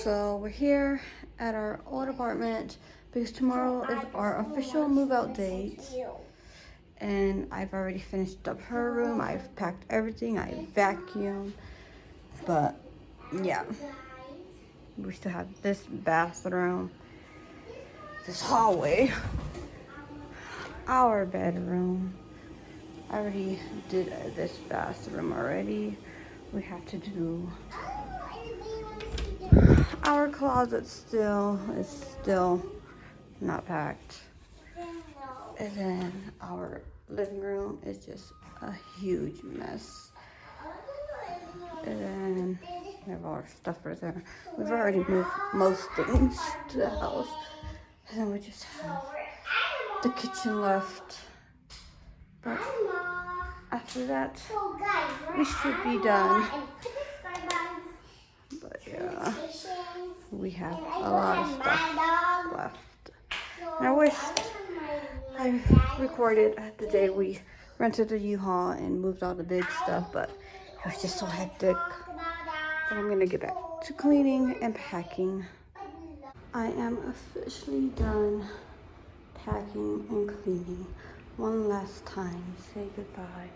So we're here at our old apartment because tomorrow is our official move out date. And I've already finished up her room. I've packed everything. I vacuumed. But yeah, we still have this bathroom, this hallway, our bedroom. I already did this bathroom already. We have to do our closet is still not packed. And then our living room is just a huge mess. And then we have all our stuff right there. We've already moved most things to the house. And then we just have the kitchen left. But after that, we should be done. But yeah, we have a lot of stuff left. And I wish I recorded the day we rented a U-Haul and moved all the big stuff, but it was just so hectic. But I'm gonna get back to cleaning and packing. I am officially done packing and cleaning. One last time, say goodbye.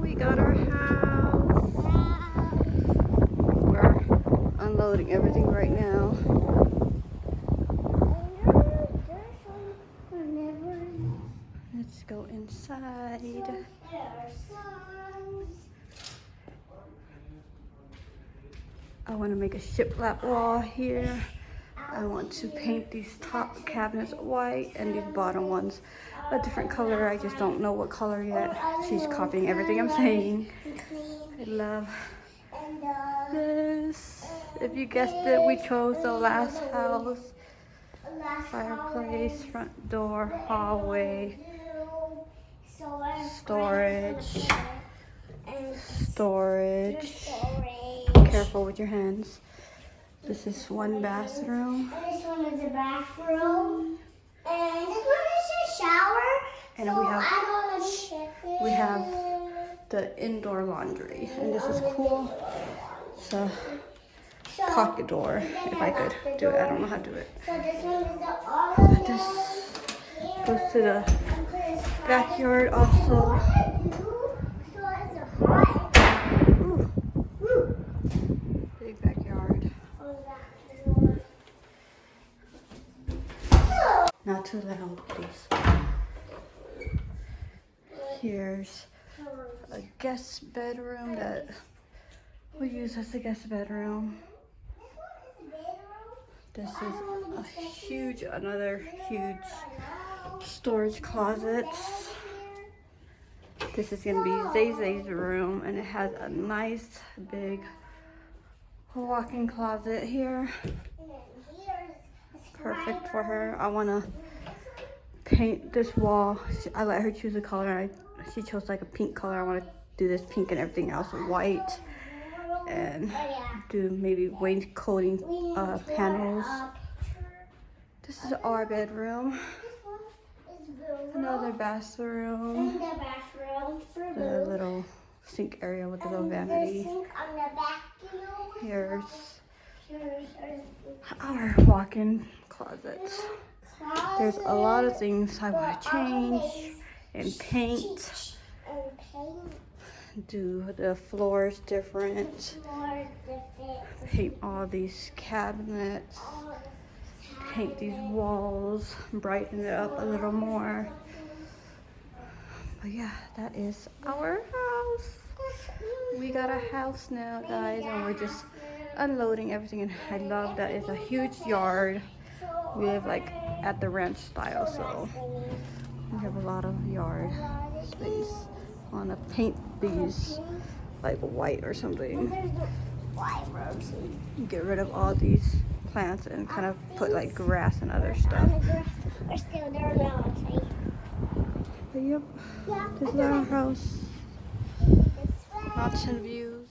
We got our house. We're unloading everything right now. Let's go inside. I want to make a shiplap wall here. I want to paint these top cabinets white and these bottom ones a different color. I just don't know what color yet. She's copying everything I'm saying. I love this. If you guessed it, we chose the last house. Fireplace, front door, hallway, storage. Careful with your hands. This is one bathroom. And this one is a bathroom. And this one is a shower. And so we have the indoor laundry. And this is cool. It's a pocket door. If I could do it. I don't know how to do it. So this one is the olive. This goes to the backyard also. Big backyard. Not too loud, please. Here's a guest bedroom that we use as a guest bedroom. This is another huge storage closet. This is gonna be Zay Zay's room, and it has a nice big walk-in closet here. Perfect for her. I wanna paint this wall. I let her choose a color. She chose like a pink color. I wanna do this pink and everything else white, and do maybe wainscoting panels. This is our bedroom. Another bathroom. The little sink area with the little vanity. Here's our walk-in closet. There's a lot of things I want to change and paint. do the floors different. More different. Paint all these cabinets. Paint these walls. Brighten it up a little more. But yeah, that is our house. We got a house now, guys, and we're just unloading everything. And I love that it's a huge yard. We live like at the ranch style, so we have a lot of yard space. I want to paint these like white or something. There's the white roses. Get rid of all these plants and kind of put like grass and other stuff. We're still there now, But yep, yeah, this is our house. Mountain view.